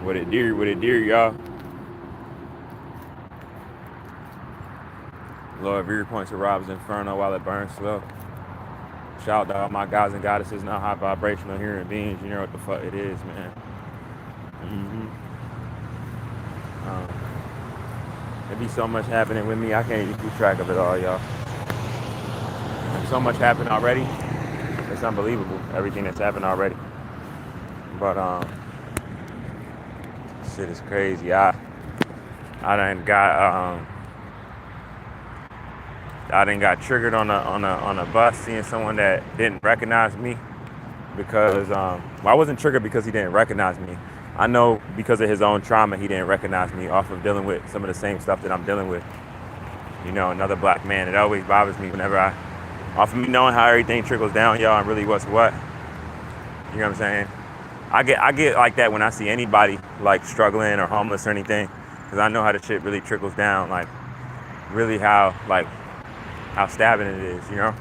What it dear, y'all. Lord, every points to RoBs Inferno while it burns slow. Shout out to all my guys and goddesses, not high vibrational human beings. You know what the fuck it is, man. There be so much happening with me, I can't even keep track of it all, y'all. There's so much happened already. It's unbelievable, everything that's happened already. But shit is crazy. I done got triggered on a bus seeing someone that didn't recognize me because I wasn't triggered because he didn't recognize me. I know because of his own trauma he didn't recognize me off of dealing with some of the same stuff that I'm dealing with. You know, another black man. It always bothers me whenever off of me knowing how everything trickles down, y'all, and really what's what. You know what I'm saying? I get like that when I see anybody like struggling or homeless or anything, because I know how the shit really trickles down, like really how stabbing it is, you know.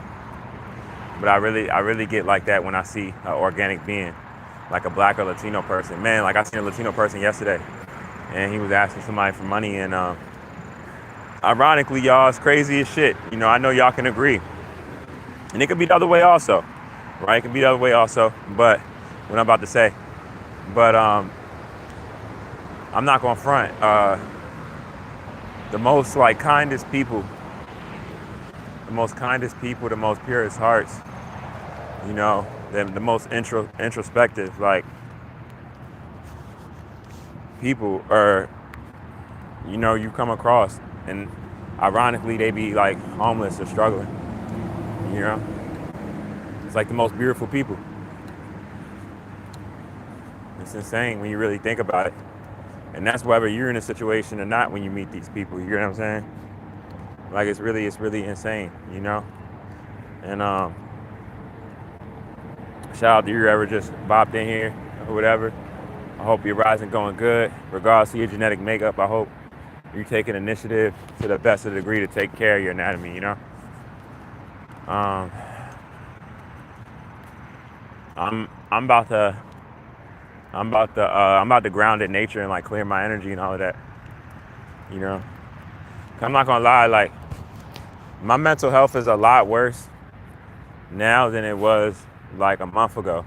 But I really get like that when I see an organic being, like a black or Latino person. Man, like I seen a Latino person yesterday, and he was asking somebody for money, and ironically, y'all, it's crazy as shit. You know, I know y'all can agree, and it could be the other way also, right? It could be the other way also, but what I'm about to say. But I'm not gonna front. The most like kindest people, the most purest hearts, you know, the most introspective, like, people are, you know, you come across, and ironically they be like homeless or struggling, you know. It's like the most beautiful people. It's insane when you really think about it. And that's whether you're in a situation or not when you meet these people, you know what I'm saying? Like it's really insane, you know? And shout out to you ever just bopped in here or whatever. I hope you're rising going good. Regardless of your genetic makeup, I hope you're taking initiative to the best of the degree to take care of your anatomy, you know? I'm about to ground in nature and like clear my energy and all of that, you know. I'm not gonna lie, like my mental health is a lot worse now than it was like a month ago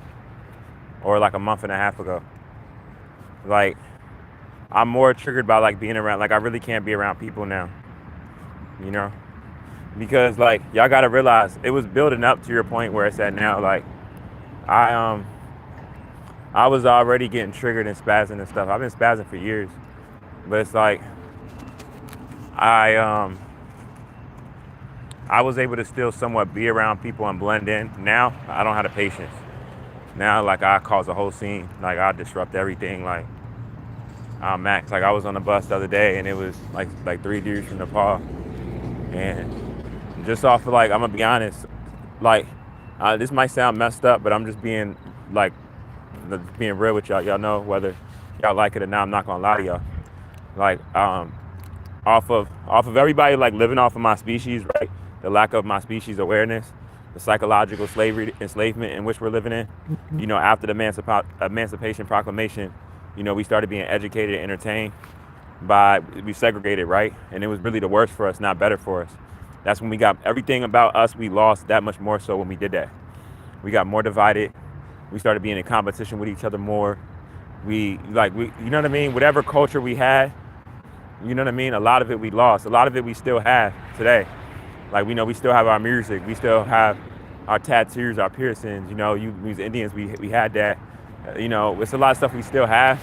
or like a month and a half ago. Like I'm more triggered by like being around, like I really can't be around people now, you know, because like y'all gotta realize it was building up to your point where it's at now. Like I was already getting triggered and spazzing and stuff. I've been spazzing for years, but it's like I was able to still somewhat be around people and blend in. Now I don't have the patience. Now like I cause a whole scene. Like I disrupt everything. Like I'm max. Like I was on the bus the other day and it was like 3 dudes from Nepal, and just off of like, I'm gonna be honest, like this might sound messed up, but I'm just being like being real with y'all. Y'all know whether y'all like it or not. I'm not gonna lie to y'all. Like off of everybody like living off of my species, right? The lack of my species awareness, the psychological slavery, enslavement in which we're living in. You know, after the Emancipation Proclamation, you know, we started being educated and entertained we segregated, right? And it was really the worst for us, not better for us. That's when we got everything about us, we lost that much more so when we did that. We got more divided. We started being in competition with each other more. We, you know what I mean? Whatever culture we had, you know what I mean? A lot of it we lost. A lot of it we still have today. Like, we know we still have our music. We still have our tattoos, our piercings. You know, you Indians, we had that. You know, it's a lot of stuff we still have,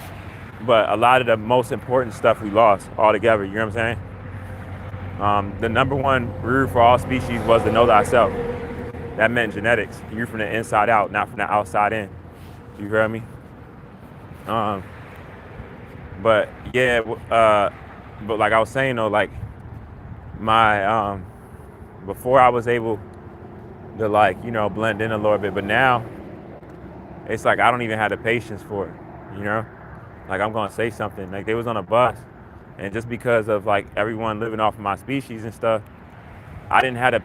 but a lot of the most important stuff we lost altogether. You know what I'm saying? The number one rule for all species was to know thyself. That meant genetics. You're from the inside out, not from the outside in. You hear me? But yeah, but like I was saying though, like my before I was able to like, you know, blend in a little bit, but now it's like I don't even have the patience for it, you know? Like I'm gonna say something. Like they was on a bus, and just because of like everyone living off of my species and stuff, I didn't have the,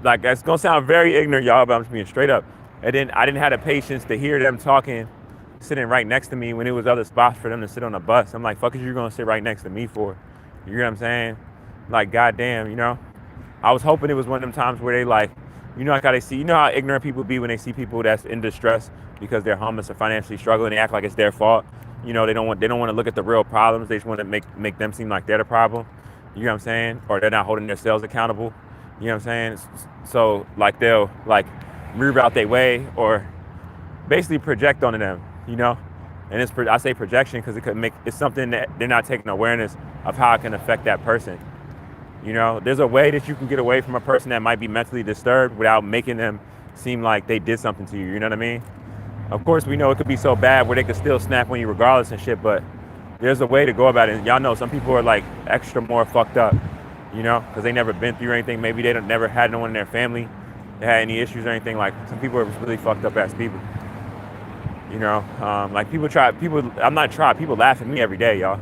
like, it's gonna sound very ignorant, y'all, but I'm just being straight up. I didn't have the patience to hear them talking sitting right next to me when it was other spots for them to sit on the bus. I'm like, fuck is you gonna sit right next to me for? You know what I'm saying? Like, goddamn, you know? I was hoping it was one of them times where they like, you know, like how they see, you know how ignorant people be when they see people that's in distress because they're homeless or financially struggling. They act like it's their fault. You know, they don't want to look at the real problems. They just want to make them seem like they're the problem. You know what I'm saying? Or they're not holding themselves accountable. You know what I'm saying? So like they'll like move out their way or basically project onto them. You know, and I say projection because it's something that they're not taking awareness of how it can affect that person. You know, there's a way that you can get away from a person that might be mentally disturbed without making them seem like they did something to you. You know what I mean? Of course, we know it could be so bad where they could still snap on you regardless and shit, but there's a way to go about it. And y'all know some people are like extra more fucked up, you know, because they never been through anything. Maybe they never had no one in their family that had any issues or anything. Like some people are really fucked up ass people. You know, like people laugh at me every day, y'all.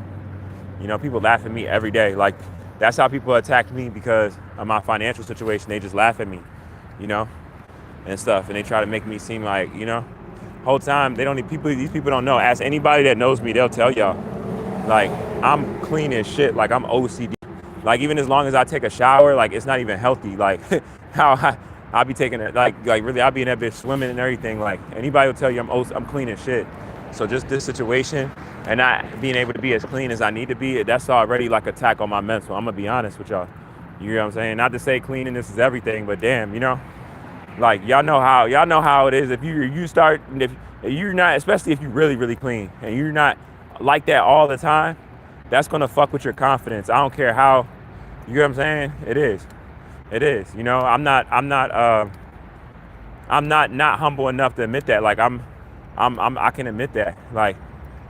You know, people laugh at me every day. Like, that's how people attack me because of my financial situation. They just laugh at me, you know, and stuff. And they try to make me seem like, you know, whole time these people don't know. Ask anybody that knows me, they'll tell y'all. Like, I'm clean as shit. Like, I'm OCD. Like, even as long as I take a shower, like, it's not even healthy. Like, how I'll be taking it, like really, I'll be in that bitch swimming and everything. Like, anybody will tell you I'm clean as shit. So just this situation and not being able to be as clean as I need to be, that's already like attack on my mental. I'm gonna be honest with y'all. You know what I'm saying? Not to say cleanliness is everything, but damn, you know, like y'all know how it is. If you're not, especially if you're really, really clean and you're not like that all the time, that's gonna fuck with your confidence. I don't care how, you know what I'm saying? It is, you know, I'm not humble enough to admit that. Like I can admit that. Like,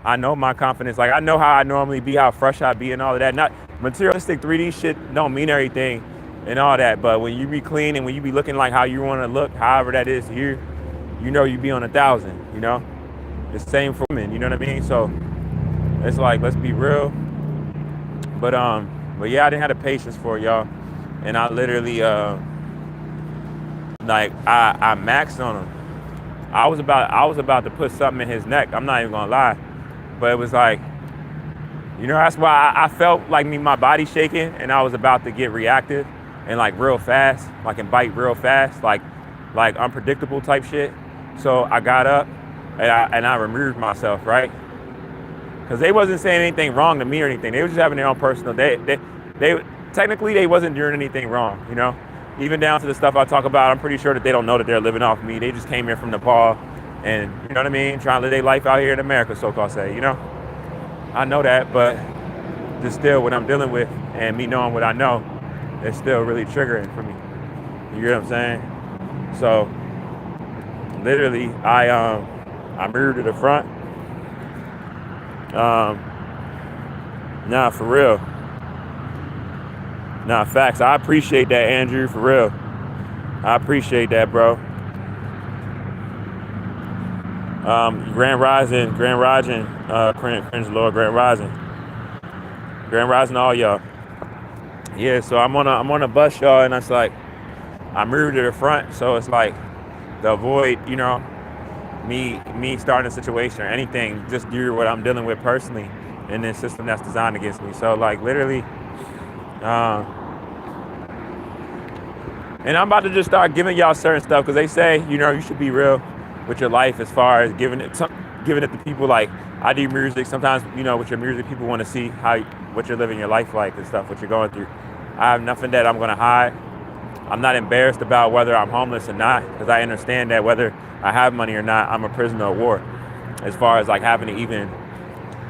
I know my confidence. Like, I know how I normally be, how fresh I be and all of that. Not materialistic 3D shit don't mean everything and all that. But when you be clean and when you be looking like how you want to look, however that is here, you know you be on 1,000, you know? The same for women, you know what I mean? So it's like, let's be real. But yeah, I didn't have the patience for it, y'all. And I literally, I maxed on him. I was about to put something in his neck. I'm not even gonna lie, but it was like, you know, that's why I felt like my body shaking, and I was about to get reactive and like real fast, like and bite real fast, like unpredictable type shit. So I got up and I removed myself, right? Because they wasn't saying anything wrong to me or anything. They were just having their own personal. They technically they wasn't doing anything wrong, you know. Even down to the stuff I talk about, I'm pretty sure that they don't know that they're living off me. They just came here from Nepal and, you know what I mean, trying to live their life out here in America, so-called say, you know? I know that, but just still what I'm dealing with and me knowing what I know, it's still really triggering for me. You get what I'm saying? So, literally, I moved to the front. Nah, for real. Nah, facts. I appreciate that, Andrew, for real. I appreciate that, bro. Grand Rising, Cringe Lord, Grand Rising, all y'all. Yeah, so I'm on a bus, y'all, and it's like I moved to the front, so it's like to avoid, you know, me starting a situation or anything, just due to what I'm dealing with personally in this system that's designed against me. So like literally. And I'm about to just start giving y'all certain stuff because they say, you know, you should be real with your life as far as giving it to people. Like, I do music. Sometimes, you know, with your music, people want to see what you're living your life like and stuff, what you're going through. I have nothing that I'm going to hide. I'm not embarrassed about whether I'm homeless or not because I understand that whether I have money or not, I'm a prisoner of war as far as like having to even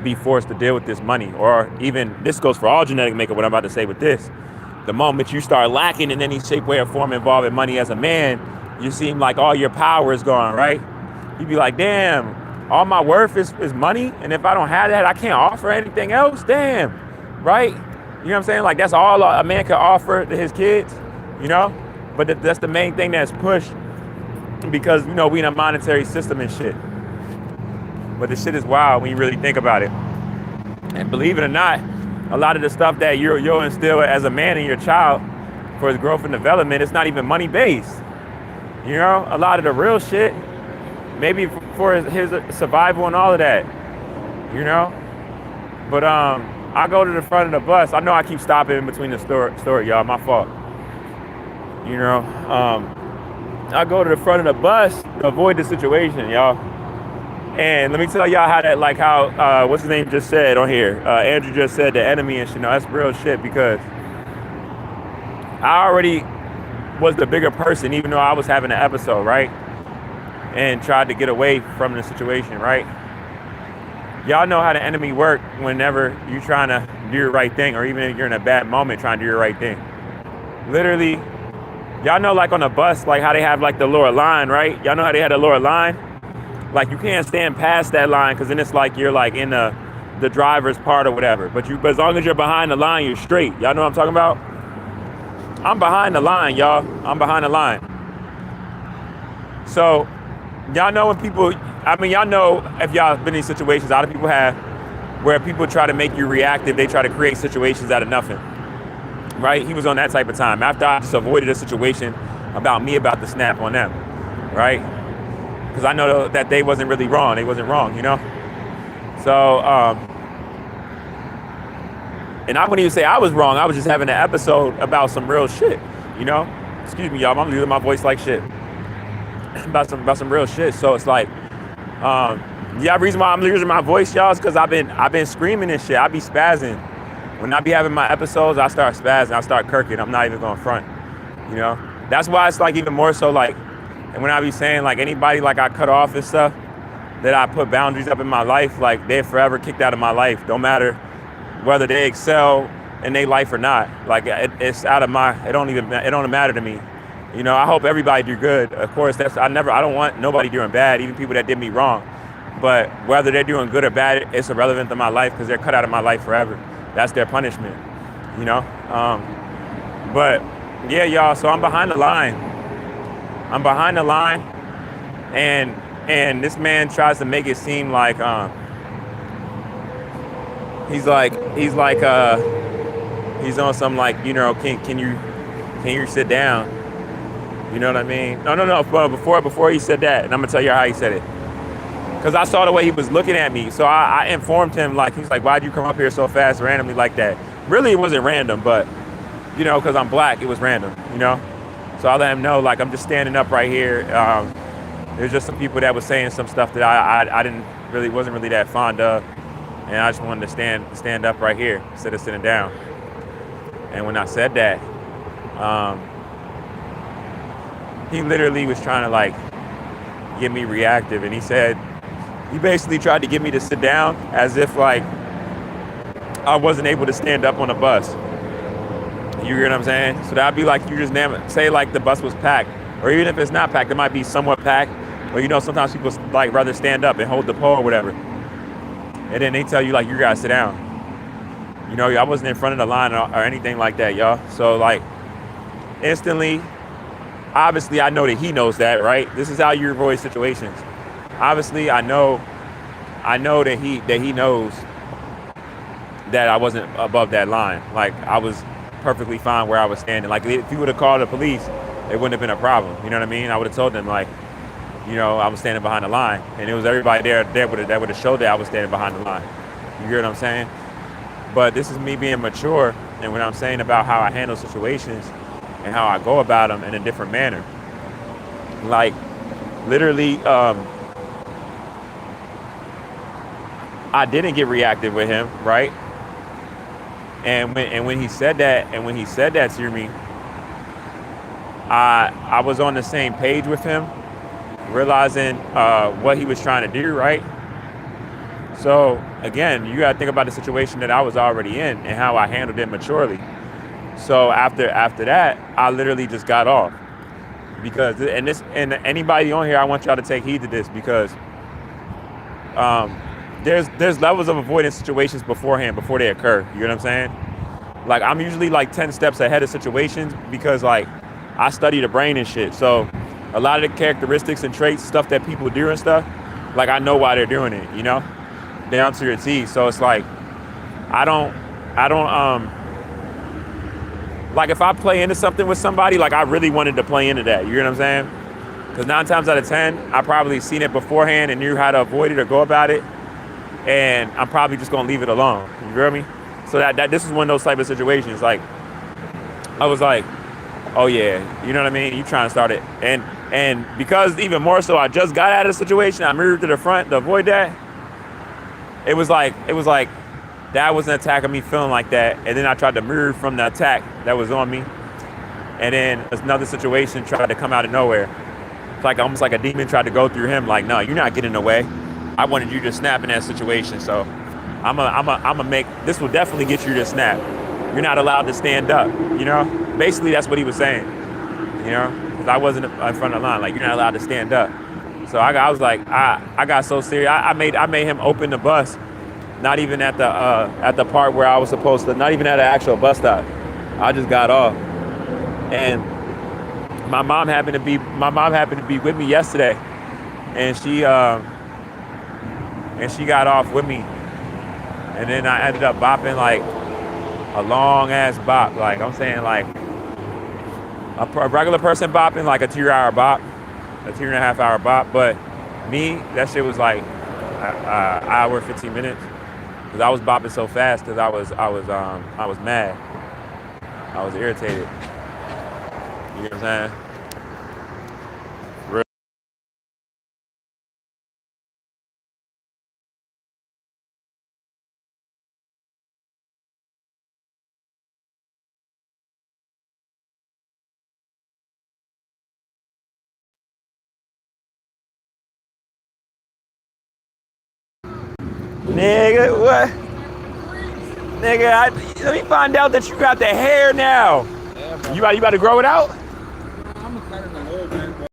be forced to deal with this money, or even, this goes for all genetic makeup, what I'm about to say with this. The moment you start lacking in any shape, way, or form involving money as a man, you seem like all your power is gone, right? You be like, damn, all my worth is money, and if I don't have that, I can't offer anything else, damn, right? You know what I'm saying? Like, that's all a man can offer to his kids, you know? But that's the main thing that's pushed because, you know, we in a monetary system and shit. But the shit is wild when you really think about it. And believe it or not, a lot of the stuff that you'll instill as a man in your child for his growth and development, it's not even money based. You know, a lot of the real shit, maybe for his survival and all of that, you know. But I go to the front of the bus. I know I keep stopping in between the story, y'all. My fault. You know, I go to the front of the bus to avoid the situation, y'all. And let me tell y'all how that, like how, what's his name just said on here. Andrew just said the enemy and shit. No, that's real shit, because I already was the bigger person, even though I was having an episode, right? And tried to get away from the situation, right? Y'all know how the enemy work whenever you're trying to do your right thing, or even if you're in a bad moment trying to do your right thing. Literally, y'all know, like on a bus, like how they have like the lower line, right? Y'all know how they had the lower line? Like you can't stand past that line, because then it's like you're like in the driver's part or whatever. But as long as you're behind the line, you're straight. Y'all know what I'm talking about? I'm behind the line, y'all. I'm behind the line. So y'all know when people, I mean, y'all know if y'all been in these situations, a lot of people have, where people try to make you reactive. They try to create situations out of nothing, right? He was on that type of time. After I just avoided a situation about to snap on them, right? Because I know that they wasn't really wrong. They wasn't wrong, you know? So, and I wouldn't even say I was wrong. I was just having an episode about some real shit, you know? Excuse me, y'all. I'm using my voice like shit. about some real shit. So it's like, yeah, the reason why I'm losing my voice, y'all, is because I've been screaming and shit. I be spazzing. When I be having my episodes, I start spazzing. I start kirking. I'm not even going front, you know? That's why it's like even more so like, and when I be saying like anybody like I cut off and stuff, that I put boundaries up in my life, like they're forever kicked out of my life. Don't matter whether they excel in their life or not. Like it's out of it don't matter to me. You know, I hope everybody do good. Of course, I don't want nobody doing bad, even people that did me wrong. But whether they're doing good or bad, it's irrelevant to my life, because they're cut out of my life forever. That's their punishment, you know? But yeah, y'all, so I'm behind the line. And this man tries to make it seem like he's on some like, you know, can you sit down? You know what I mean? No. Before he said that, and I'm gonna tell you how he said it, because I saw the way he was looking at me. So I informed him, like, he's like, why'd you come up here so fast, randomly like that? Really, it wasn't random, but you know, because I'm black, it was random, you know. So I let him know, like, I'm just standing up right here. There's just some people that was saying some stuff that I wasn't really that fond of, and I just wanted to stand up right here instead of sitting down. And when I said that, he literally was trying to like get me reactive, and he basically tried to get me to sit down as if like I wasn't able to stand up on a bus. You hear what I'm saying? So that'd be like you just say like the bus was packed, or even if it's not packed, it might be somewhat packed. Or you know, sometimes people like rather stand up and hold the pole or whatever, and then they tell you like you gotta sit down. You know, I wasn't in front of the line or anything like that, y'all. So like instantly, obviously I know that he knows that, right? This is how you avoid situations. Obviously I know that he knows that I wasn't above that line. Like I was perfectly fine where I was standing. Like if he would have called the police, it wouldn't have been a problem. You know what I mean? I would have told them like, you know, I was standing behind the line, and it was everybody there that would have showed that I was standing behind the line. You hear what I'm saying? But this is me being mature, and what I'm saying about how I handle situations and how I go about them in a different manner. Like literally, I didn't get reactive with him, right? And when he said that to me, I was on the same page with him, realizing what he was trying to do, right? So again, you gotta think about the situation that I was already in and how I handled it maturely. So after that, I literally just got off, because and anybody on here, I want y'all to take heed to this, because there's levels of avoidance situations beforehand, before they occur. You know what I'm saying? Like I'm usually like 10 steps ahead of situations, because like I study the brain and shit. So a lot of the characteristics and traits, stuff that people do and stuff, like I know why they're doing it, you know, down to your T. So it's like, I don't, like if I play into something with somebody, like I really wanted to play into that, you know what I'm saying? Because 9 times out of 10, I probably seen it beforehand and knew how to avoid it or go about it. And I'm probably just gonna leave it alone. You feel me? So that this is one of those type of situations. Like, I was like, oh yeah, you know what I mean? You trying to start it. And because even more so, I just got out of the situation, I moved to the front to avoid that. It was like that was an attack of me feeling like that. And then I tried to move from the attack that was on me. And then another situation tried to come out of nowhere. It's like almost like a demon tried to go through him. Like, no, you're not getting in the way. I wanted you to snap in that situation. So I'm make, this will definitely get you to snap. You're not allowed to stand up, you know? Basically, that's what he was saying, you know? Because I wasn't in front of the line. Like, you're not allowed to stand up. So I was like, I got so serious. I made him open the bus. Not even at the part where I was supposed to, not even at an actual bus stop. I just got off. And my mom happened to be with me yesterday. And she got off with me. And then I ended up bopping like a long ass bop. Like, I'm saying, like a regular person bopping like a 2-hour bop, a 2.5-hour bop. But me, that shit was like an hour, 15 minutes. Cause I was bopping so fast because I was mad. I was irritated. You know what I'm saying? Nigga, what? Nigga, let me find out that you got the hair now. Yeah, you about to grow it out? I'm gonna cut it a little bit, but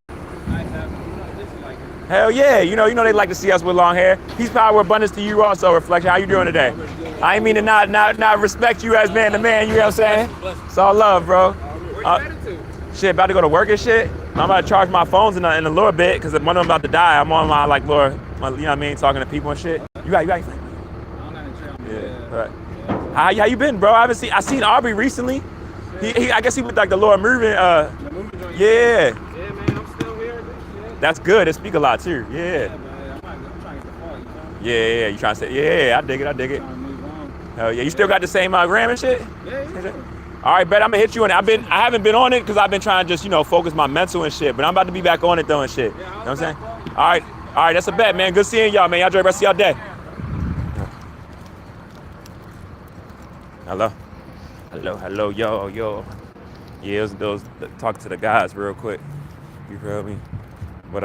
I have, this is like it. Hell yeah, you know they like to see us with long hair. Peace, power, abundance to you also, Reflection. How you doing today? I ain't mean to not respect you as man to man, you know what I'm saying? It's all love, bro. Where you headed to? Shit, about to go to work and shit. I'm about to charge my phones in a little bit, because one of them about to die. I'm on my, like, little, you know what I mean, talking to people and shit. You got I don't got any trail. Yeah. Right. How you been, bro? I seen Aubrey recently. I guess he was like the Lord moving. The moving joint. Yeah. Yeah, man, I'm still here. Yeah. That's good. It speak a lot too. Yeah. Yeah, man, I'm trying to get the fall, you know? Yeah. You trying to say? Yeah, I dig it. I'm trying to move on. Hell yeah. You still got the same gram and shit? Yeah. All right, bet I'm gonna hit you on it. I haven't been on it because I've been trying to just, focus my mental and shit. But I'm about to be back on it though and shit. You know what I'm saying? All right, that's a bet, man. Good seeing y'all, man. Y'all enjoy the rest of y'all day. Hello, yo. Yeah, those talk to the guys real quick. You feel me? But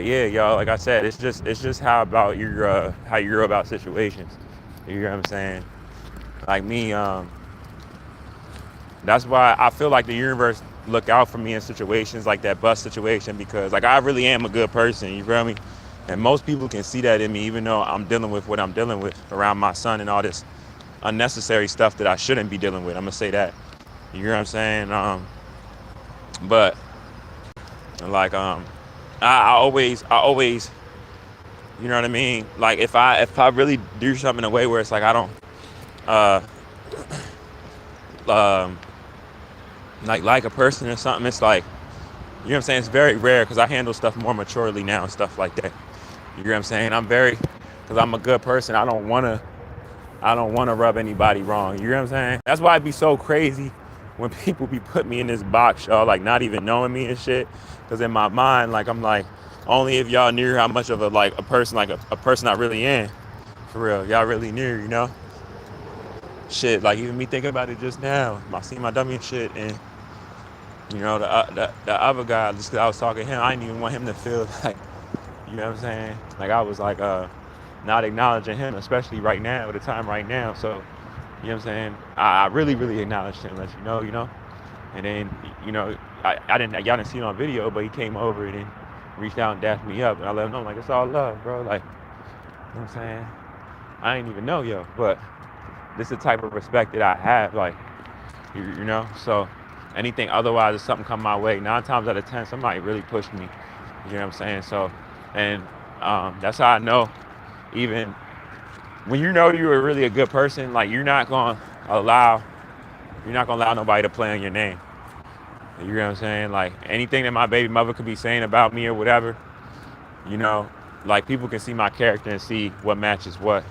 yeah, y'all. Like I said, it's just how you go about situations. You know what I'm saying? Like me, that's why I feel like the universe look out for me in situations like that bus situation, because like I really am a good person. You feel me? And most people can see that in me, even though I'm dealing with what I'm dealing with around my son and all this unnecessary stuff that I shouldn't be dealing with. I'm gonna say that. You know what I'm saying? But like I always, you know what I mean? Like if I really do something in a way where it's like I don't like a person or something, it's like, you know what I'm saying? It's very rare because I handle stuff more maturely now and stuff like that. You know what I'm saying? Because I'm a good person. I don't want to rub anybody wrong. You know what I'm saying? That's why it'd be so crazy when people be putting me in this box, y'all, like not even knowing me and shit. Because in my mind, like I'm like, only if y'all knew how much of a person I really am. For real, y'all really knew, you know? Shit, like even me thinking about it just now, I see my dummy and shit, and the other guy, just because I was talking to him, I didn't even want him to feel like, you know what I'm saying? Like I was like not acknowledging him, especially right now, at the time right now. So, you know what I'm saying? I really, really acknowledged him, let you know. And then, y'all didn't see it on video, but he came over and then reached out and dapped me up, and I let him know, like, it's all love, bro. Like, you know what I'm saying? I ain't even know, yo, but this is the type of respect that I have, like, you know? So anything otherwise, if something come my way, 9 times out of 10, somebody really pushed me. You know what I'm saying? So, and that's how I know, even when you know you're really a good person, like you're not gonna allow nobody to play on your name. You know what I'm saying? Like anything that my baby mother could be saying about me or whatever, you know, like people can see my character and see what matches what,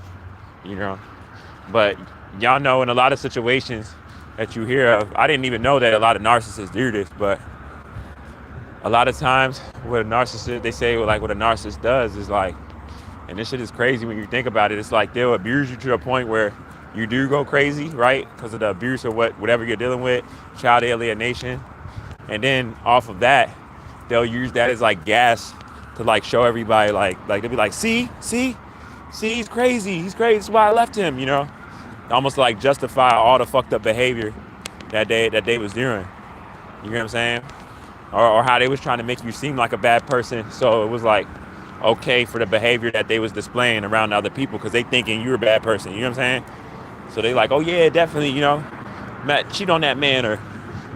you know. But y'all know in a lot of situations that you hear of, I didn't even know that a lot of narcissists do this, but a lot of times what a narcissist, they say like what a narcissist does is like, and this shit is crazy when you think about it, it's like they'll abuse you to a point where you do go crazy, right? Because of the abuse or whatever you're dealing with, child alienation. And then off of that, they'll use that as like gas to like show everybody like they'll be like, see, he's crazy. He's crazy. That's why I left him, you know? Almost like justify all the fucked up behavior that they was doing. You know what I'm saying? Or how they was trying to make you seem like a bad person. So it was like okay for the behavior that they was displaying around other people because they thinking you're a bad person. You know what I'm saying? So they like, oh yeah, definitely, you know, Matt, cheat on that man, or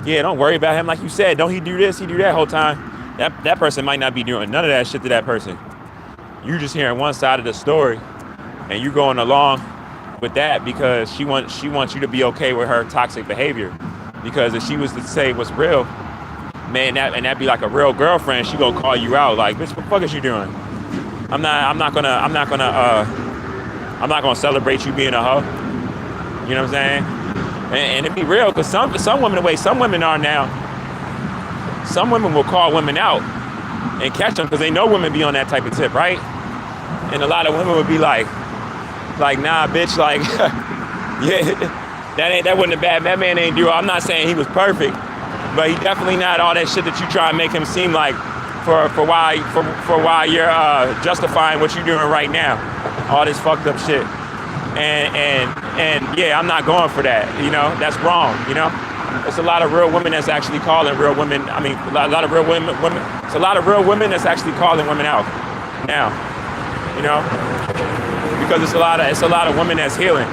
yeah, don't worry about him. Like you said, don't he do this, he do that whole time. That person might not be doing none of that shit to that person. You just hearing one side of the story, and you going along with that because she wants you to be okay with her toxic behavior. Because if she was to say what's real, man, that'd be like a real girlfriend, she gonna call you out like, bitch, what the fuck is you doing? I'm not gonna celebrate you being a hoe. You know what I'm saying? And it be real, because some women, the way some women are now, some women will call women out and catch them because they know women be on that type of tip, right? And a lot of women would be like, nah, bitch, like, yeah, that wasn't a bad, that man ain't do. I'm not saying he was perfect, but he definitely not all that shit that you try and make him seem like for why you're justifying what you're doing right now, all this fucked up shit. And yeah, I'm not going for that. You know, that's wrong. You know, it's a lot of real women that's actually calling real women. I mean, a lot of real women. It's a lot of real women that's actually calling women out now. You know, because it's a lot of women that's healing,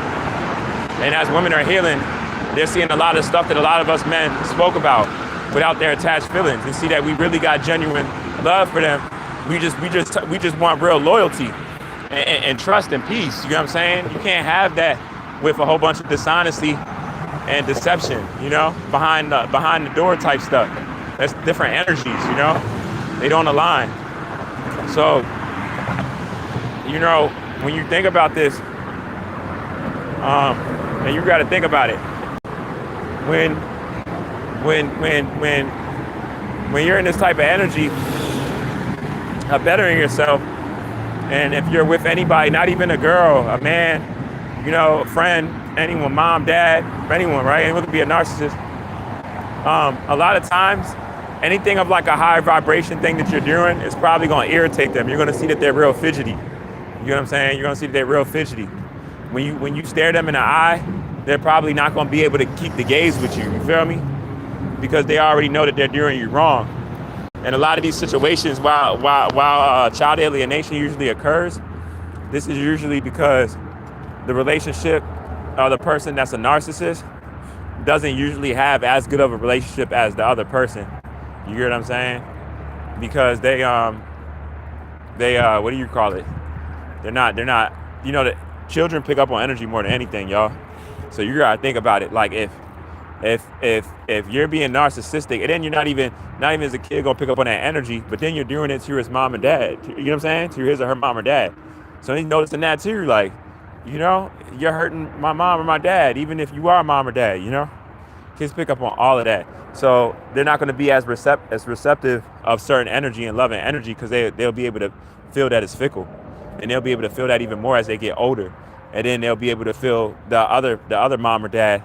and as women are healing, they're seeing a lot of stuff that a lot of us men spoke about without their attached feelings, and see that we really got genuine love for them. We just want real loyalty. And trust and peace. You know what I'm saying? You can't have that with a whole bunch of dishonesty and deception, you know, behind the door type stuff. That's different energies, you know. They don't align. So, you know, when you think about this, and you got to think about it. When you're in this type of energy of bettering yourself, and if you're with anybody, not even a girl, a man, you know, a friend, anyone, mom, dad, anyone, right? Anyone could be a narcissist. A lot of times, anything of like a high vibration thing that you're doing is probably going to irritate them. You're going to see that they're real fidgety. You know what I'm saying? You're going to see that they're real fidgety. When you stare them in the eye, they're probably not going to be able to keep the gaze with you. You feel me? Because they already know that they're doing you wrong. And a lot of these situations, while child alienation usually occurs, this is usually because the relationship of the person that's a narcissist doesn't usually have as good of a relationship as the other person. You hear what I'm saying? Because they what do you call it? They're not, you know, that children pick up on energy more than anything, y'all. So you gotta think about it. Like if you're being narcissistic, and then you're not even as a kid gonna pick up on that energy, but then you're doing it to his mom and dad. You know what I'm saying? To his or her mom or dad. So he's noticing that too. Like, you know, you're hurting my mom or my dad, even if you are mom or dad. You know, kids pick up on all of that. So they're not going to be as receptive of certain energy and loving energy, because they'll be able to feel that it's fickle, and they'll be able to feel that even more as they get older, and then they'll be able to feel the other mom or dad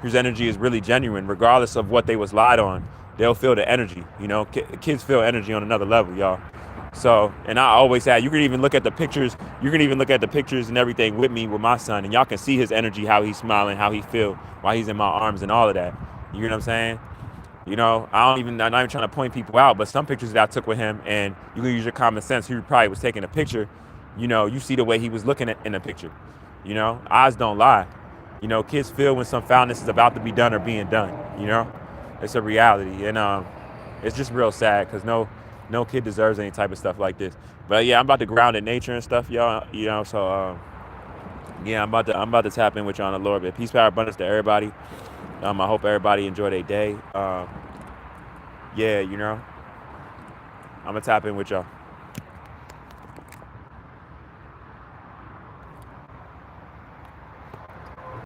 whose energy is really genuine, regardless of what they was lied on. They'll feel the energy. You know, kids feel energy on another level, y'all. So, and I always say, you can even look at the pictures. You can even look at the pictures and everything with me, with my son, and y'all can see his energy, how he's smiling, how he feel while he's in my arms, and all of that. You know what I'm saying? You know, I'm not even trying to point people out, but some pictures that I took with him, and you can use your common sense. He probably was taking a picture. You know, you see the way he was looking in the picture. You know, eyes don't lie. You know, kids feel when some foulness is about to be done or being done. You know, it's a reality, and it's just real sad, because no kid deserves any type of stuff like this. But yeah, I'm about to ground in nature and stuff, y'all. You know, so yeah, I'm about to tap in with y'all on the Lord. But peace, power, abundance to everybody. I hope everybody enjoy their day. yeah, you know, I'm gonna tap in with y'all.